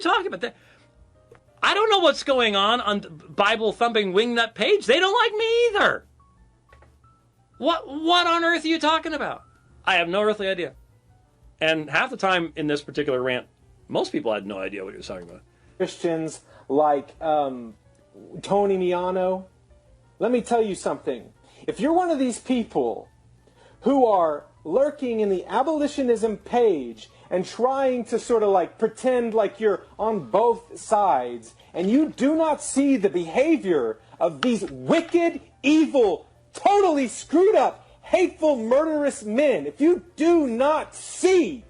you talking about? I don't know what's going on Bible thumping wingnut page. They don't like me either. What on earth are you talking about? I have no earthly idea. And half the time in this particular rant, most people had no idea what he was talking about. Christians like Tony Miano, let me tell you something. If you're one of these people who are lurking in the abolitionism page and trying to sort of like pretend like you're on both sides, and you do not see the behavior of these wicked, evil, totally screwed up, hateful, murderous men, if you do not see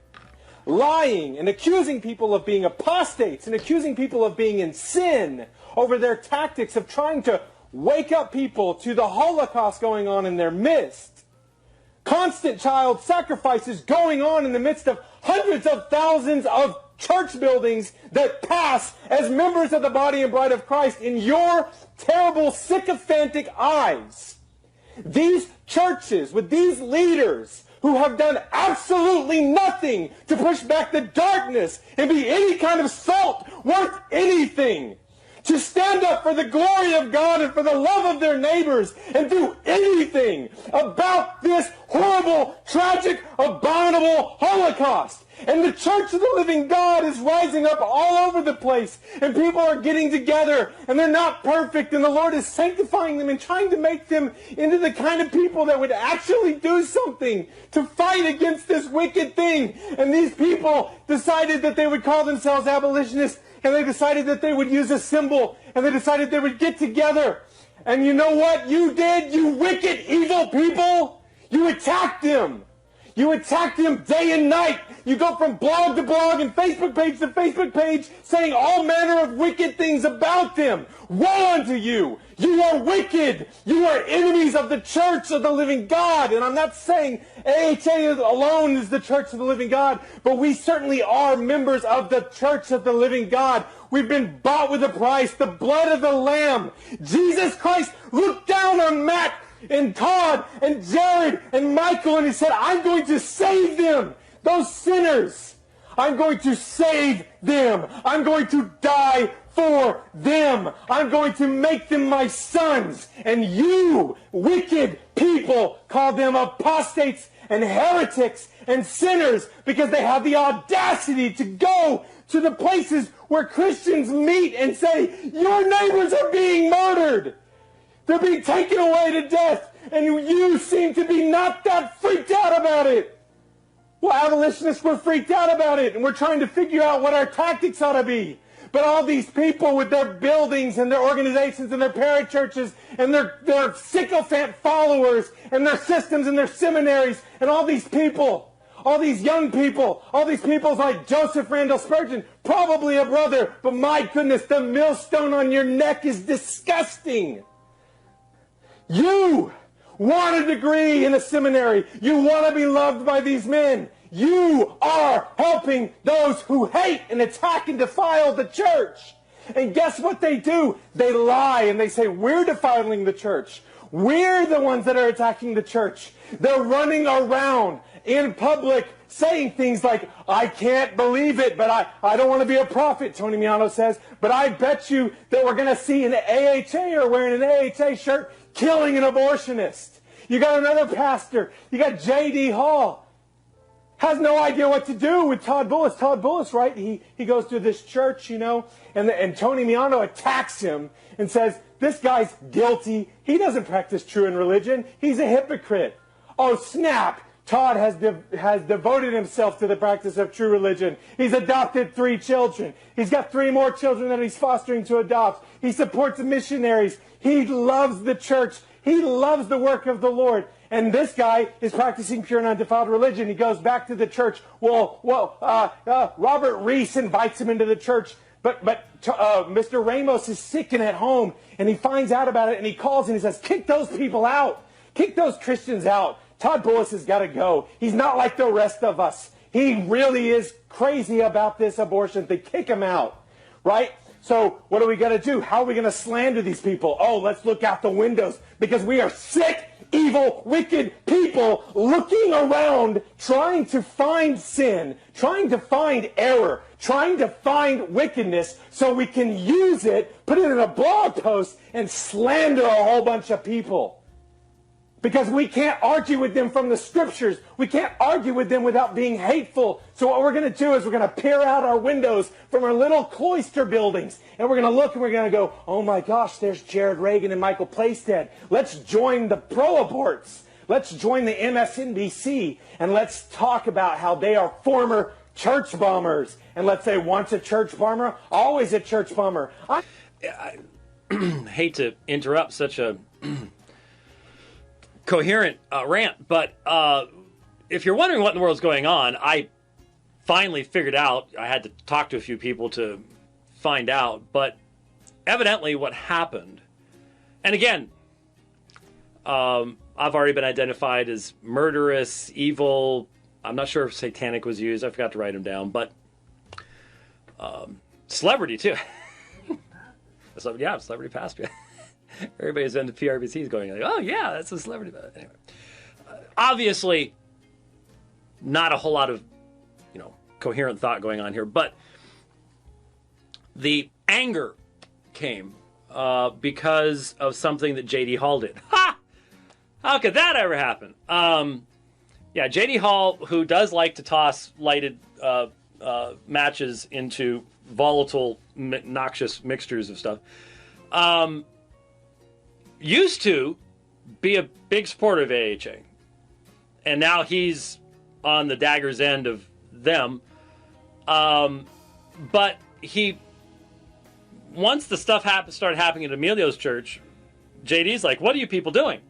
lying and accusing people of being apostates and accusing people of being in sin over their tactics of trying to wake up people to the Holocaust going on in their midst, constant child sacrifices going on in the midst of hundreds of thousands of church buildings that pass as members of the body and bride of Christ in your terrible, sycophantic eyes. These churches with these leaders who have done absolutely nothing to push back the darkness and be any kind of salt worth anything, to stand up for the glory of God and for the love of their neighbors and do anything about this horrible, tragic, abominable Holocaust. And the Church of the Living God is rising up all over the place, and people are getting together, and they're not perfect, and the Lord is sanctifying them and trying to make them into the kind of people that would actually do something to fight against this wicked thing. And these people decided that they would call themselves abolitionists, and they decided that they would use a symbol, and they decided they would get together. And you know what you did, you wicked, evil people? You attacked them. You attack them day and night. You go from blog to blog and Facebook page to Facebook page saying all manner of wicked things about them. Woe unto you! You are wicked! You are enemies of the Church of the Living God. And I'm not saying AHA alone is the Church of the Living God, but we certainly are members of the Church of the Living God. We've been bought with a price, the blood of the Lamb. Jesus Christ looked down on Matt and Todd and Jared and Michael, and he said, I'm going to save them, those sinners. I'm going to save them. I'm going to die for them. I'm going to make them my sons. And you, wicked people, call them apostates and heretics and sinners because they have the audacity to go to the places where Christians meet and say, your neighbors are being murdered. They're being taken away to death, and you seem to be not that freaked out about it. Well, abolitionists were freaked out about it, and we're trying to figure out what our tactics ought to be. But all these people with their buildings and their organizations and their parachurches and their sycophant followers and their systems and their seminaries and all these people, all these young people, all these people like Joseph Randall Spurgeon, probably a brother, but my goodness, the millstone on your neck is disgusting. You want a degree in a seminary. You want to be loved by these men. You are helping those who hate and attack and defile the church. And guess what they do? They lie and they say, we're defiling the church. We're the ones that are attacking the church. They're running around in public saying things like, I can't believe it, but I don't want to be a prophet, Tony Miano says, but I bet you that we're going to see an AHA or wearing an AHA shirt killing an abortionist. You got another pastor. You got J.D. Hall. Has no idea what to do with Todd Bullis. Todd Bullis, right? He goes to this church, you know, and Tony Miano attacks him and says, this guy's guilty. He doesn't practice true in religion. He's a hypocrite. Oh, snap. Todd has devoted himself to the practice of true religion. He's adopted 3 children. He's got 3 more children that he's fostering to adopt. He supports missionaries. He loves the church. He loves the work of the Lord. And this guy is practicing pure and undefiled religion. He goes back to the church. Robert Reese invites him into the church. But Mr. Ramos is sick and at home. And he finds out about it. And he calls and he says, kick those people out. Kick those Christians out. Todd Bullis has got to go. He's not like the rest of us. He really is crazy about this abortion thing. Kick him out. Right? So what are we going to do? How are we going to slander these people? Oh, let's look out the windows because we are sick, evil, wicked people looking around, trying to find sin, trying to find error, trying to find wickedness so we can use it, put it in a blog post, and slander a whole bunch of people. Because we can't argue with them from the scriptures. We can't argue with them without being hateful. So what we're going to do is we're going to peer out our windows from our little cloister buildings. And we're going to look and we're going to go, oh my gosh, there's Jared Reagan and Michael Playstead. Let's join the pro-aborts. Let's join the MSNBC. And let's talk about how they are former church bombers. And let's say once a church bomber, always a church bomber. I hate to interrupt such a coherent rant, but if you're wondering what in the world's going on, I finally figured out. I had to talk to a few people to find out, but evidently what happened, and again, I've already been identified as murderous, evil. I'm not sure if satanic was used. I forgot to write them down, but celebrity too. So yeah, celebrity pastor. Everybody's into PRBCs going like, oh yeah, that's a celebrity. But anyway, obviously, not a whole lot of coherent thought going on here. But the anger came because of something that J.D. Hall did. Ha! How could that ever happen? Yeah, J.D. Hall, who does like to toss lighted matches into volatile, noxious mixtures of stuff. Used to be a big supporter of AHA, and now he's on the dagger's end of them. But once the stuff started happening at Emilio's church, JD's like, what are you people doing?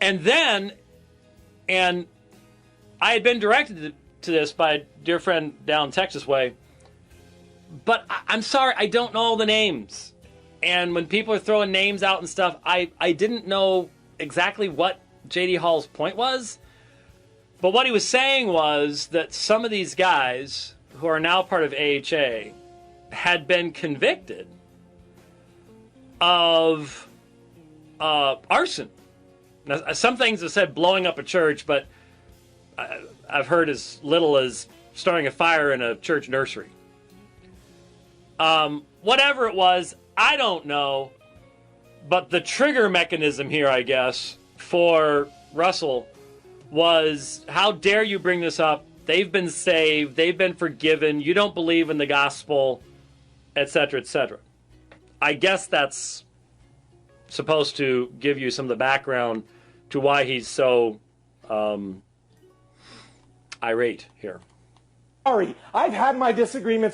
And I had been directed to this by a dear friend down Texas way, but I'm sorry, I don't know all the names. And when people are throwing names out and stuff, I didn't know exactly what J.D. Hall's point was. But what he was saying was that some of these guys who are now part of AHA had been convicted of arson. Now, some things have said blowing up a church, but I've heard as little as starting a fire in a church nursery. Whatever it was, I don't know, but the trigger mechanism here, I guess, for Russell was, how dare you bring this up? They've been saved. They've been forgiven. You don't believe in the gospel, etc., etc. I guess that's supposed to give you some of the background to why he's so irate here. Sorry, I've had my disagreements